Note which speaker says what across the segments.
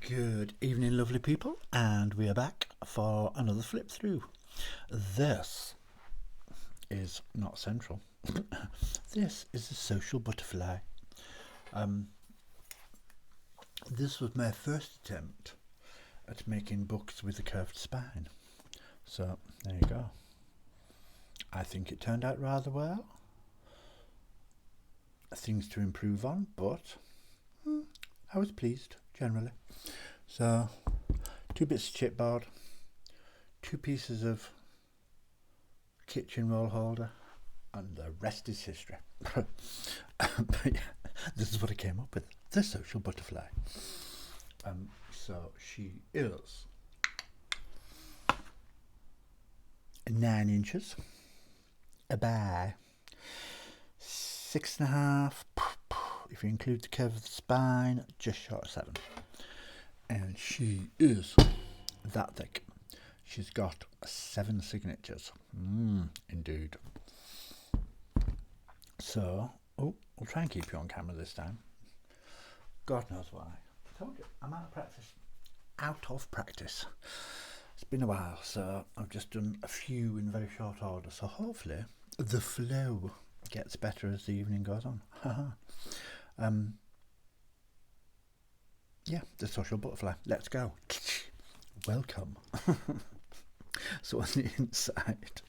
Speaker 1: Good evening, lovely people, and we are back for another flip through. This is not central. This is a social butterfly. This was my first attempt at making books with a curved spine. So there you go. I think it turned out rather well. Things to improve on, but I was pleased generally. So 2 bits of chipboard, 2 pieces of kitchen roll holder, and the rest is history. But yeah, this is what I came up with, the social butterfly. So she is 9 inches by 6.5, if you include the curve of the spine, just short of 7. And she is that thick. She's got 7 signatures. Indeed. So, we'll try and keep you on camera this time. God knows why. I told you, I'm out of practice. Out of practice. It's been a while, so I've just done a few in very short order. So hopefully the flow gets better as the evening goes on. Yeah, the social butterfly. Let's go. Welcome. So on the inside,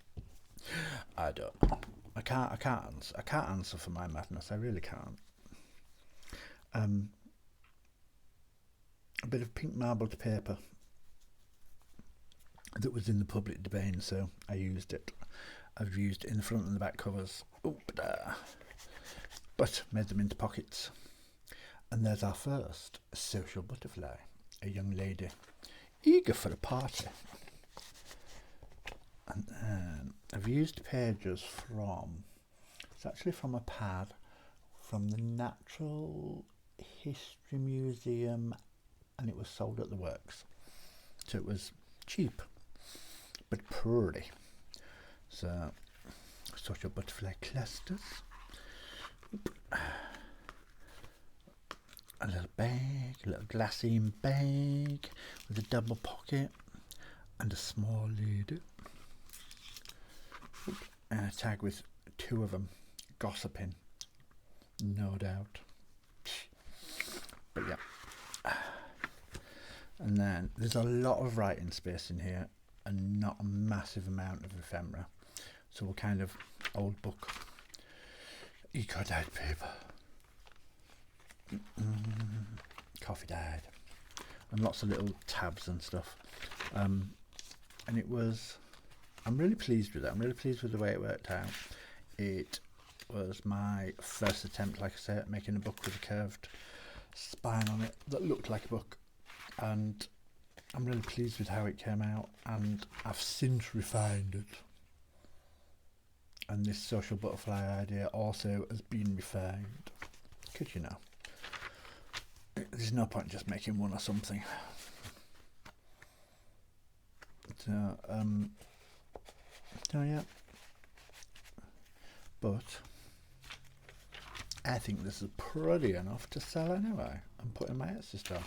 Speaker 1: I don't know. I can't answer for my madness. I really can't. A bit of pink marbled paper that was in the public domain, so I used it. I've used it in the front and the back covers. But made them into pockets. And there's our first social butterfly, a young lady eager for a party. And then I've used pages it's actually from a pad from the Natural History Museum, and it was sold at the Works. So it was cheap, but pretty. So, social butterfly clusters. A little bag, a little glassine bag with a double pocket and a small lid. And a tag with 2 of them gossiping, no doubt. But yeah. And then there's a lot of writing space in here and not a massive amount of ephemera. So we're kind of old book, eco-dyed paper. Coffee dyed, and lots of little tabs and stuff. And it was, I'm really pleased with it. I'm really pleased with the way it worked out. It was my first attempt, like I say, at making a book with a curved spine on it that looked like a book, and I'm really pleased with how it came out, and I've since refined it. And this social butterfly idea also has been refined, because you know, there's no point just making one or something. So yeah. But I think this is pretty enough to sell anyway and put in my Etsy store.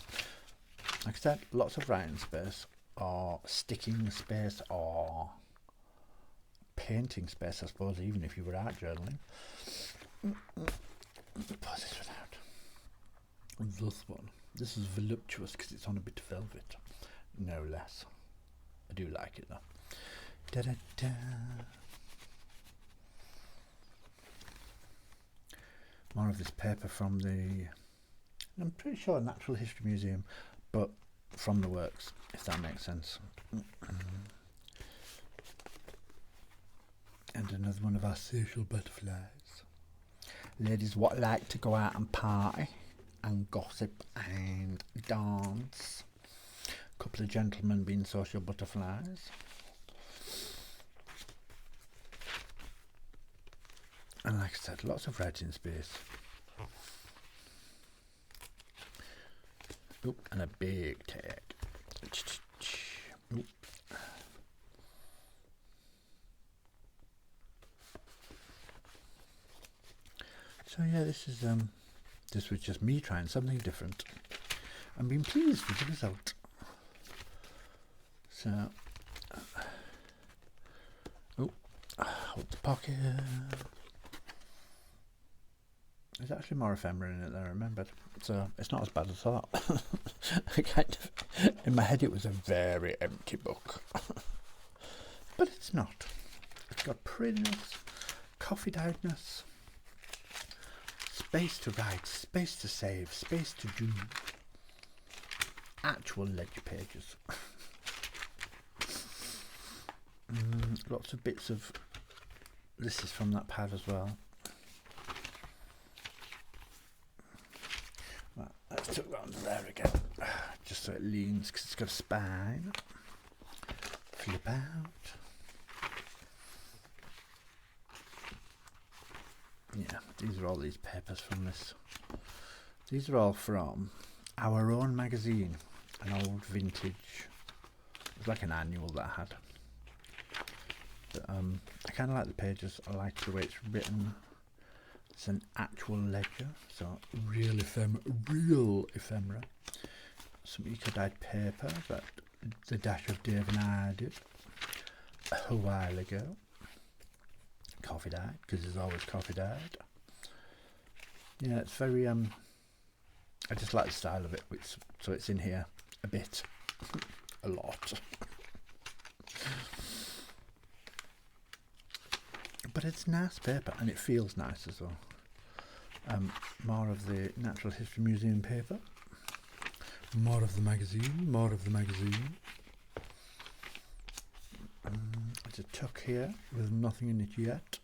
Speaker 1: Like I said, lots of writing space, or sticking space, or painting space, I suppose, even if you were art journaling. Pause this one out. This one. This is voluptuous because it's on a bit of velvet, no less. I do like it though. Da-da-da. More of this paper from the, I'm pretty sure, Natural History Museum, but from the Works, if that makes sense. And another one of our social butterflies. Ladies what like to go out and party and gossip and dance. A couple of gentlemen being social butterflies. And like I said, lots of writing space. Oop, and a big tag. Oop. So yeah, this was just me trying something different. and been pleased with the result. So, hold the pocket. There's actually more ephemera in it than I remembered, so it's not as bad as I thought. In my head it was a very empty book, but it's not. It's got prettiness, coffee dyedness, space to write, space to save, space to do, actual ledger pages. Lots of bits of, this is from that pad as well. Right, let's tuck that under there again, just so it leans, because it's got a spine. Flip out. Yeah, these are all these papers from this. These are all from our own magazine, an old vintage. It was like an annual that I had. But, I kind of like the pages. I like the way it's written. It's an actual ledger, so real ephemera. Some eco-dyed paper that the dash of Dave and I did a while ago. Coffee dyed, because there's always coffee dyed. Yeah, it's very I just like the style of it, so it's in here a bit, a lot. But it's nice paper, and it feels nice as well. More of the Natural History Museum paper. More of the magazine, more of the magazine. There's a tuck here with nothing in it yet.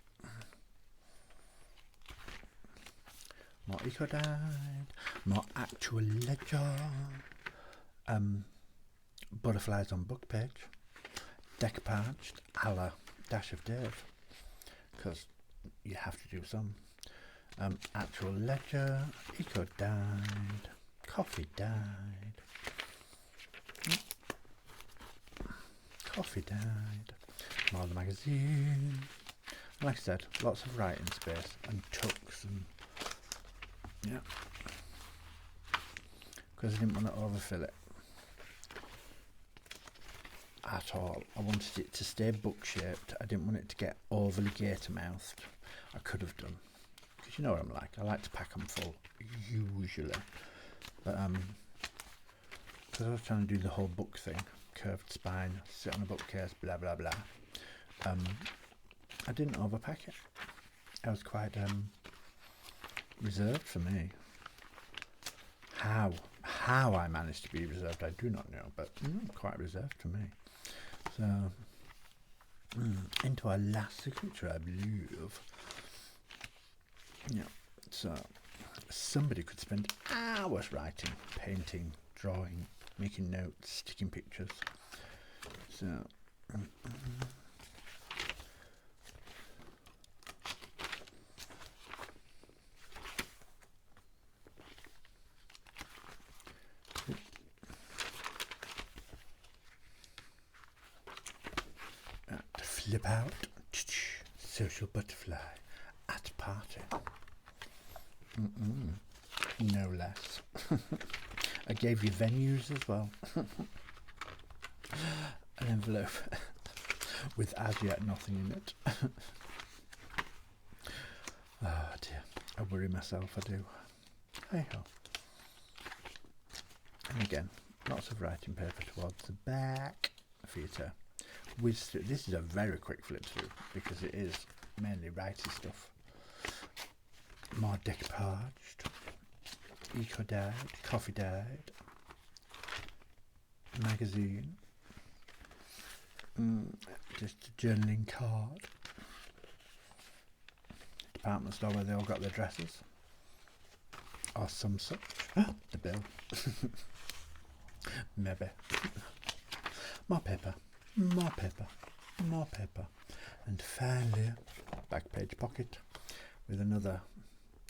Speaker 1: More eco-dyed, more actual ledger. Butterflies on book page. Decoupaged a la Dash of Dave, because you have to do some. Actual ledger, eco-dyed, coffee dyed, coffee dyed, more of the magazine. Like I said, lots of writing space and tucks and yeah, because I didn't want to overfill it at all. I wanted it to stay book shaped. I didn't want it to get overly gator mouthed. I could have done, because you know what I'm like. I like to pack them full usually, but because I was trying to do the whole book thing, curved spine, sit on a bookcase, blah blah blah. I didn't overpack it. I was quite reserved for me. How I managed to be reserved, I do not know, but quite reserved for me. So into our last signature, I believe. Yeah. So somebody could spend hours writing, painting, drawing, making notes, sticking pictures. So flip out, social butterfly at party. No less. I gave you venues as well. An envelope with as yet nothing in it. Oh dear, I worry myself, I do. Hey ho. And again, lots of writing paper towards the back for you to whiz through. This is a very quick flip through because it is mainly writing stuff. More decoupaged, eco-dyed, coffee-dyed, magazine, just a journaling card, department store where they all got their dresses, or some such. The bill. Maybe. More paper, more paper, more paper, and finally back page pocket with another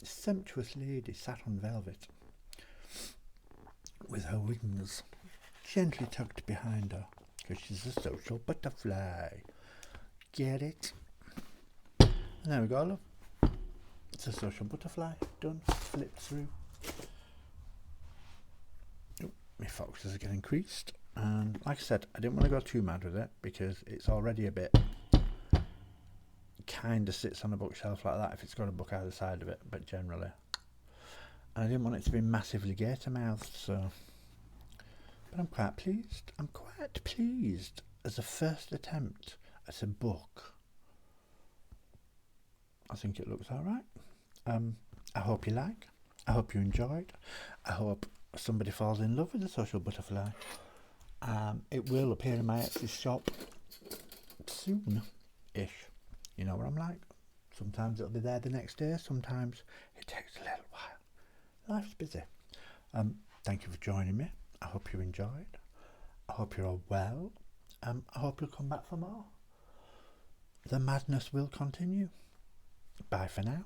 Speaker 1: sumptuous lady sat on velvet with her wings gently tucked behind her because she's a social butterfly. Get it? And there we go, love. It's a social butterfly done. Flip through. Oh, my focuses are getting creased, and like I said, I didn't want to go too mad with it because it's already a bit kind of sits on a bookshelf like that if it's got a book either side of it, but generally, and I didn't want it to be massively gator mouthed, so, but I'm quite pleased as a first attempt at a book. I think it looks alright. I hope you like. I hope you enjoyed. I hope somebody falls in love with the social butterfly. It will appear in my Etsy shop soon-ish. You know what I'm like. Sometimes it'll be there the next day. Sometimes it takes a little while. Life's busy. Thank you for joining me. I hope you enjoyed. I hope you're all well. I hope you'll come back for more. The madness will continue. Bye for now.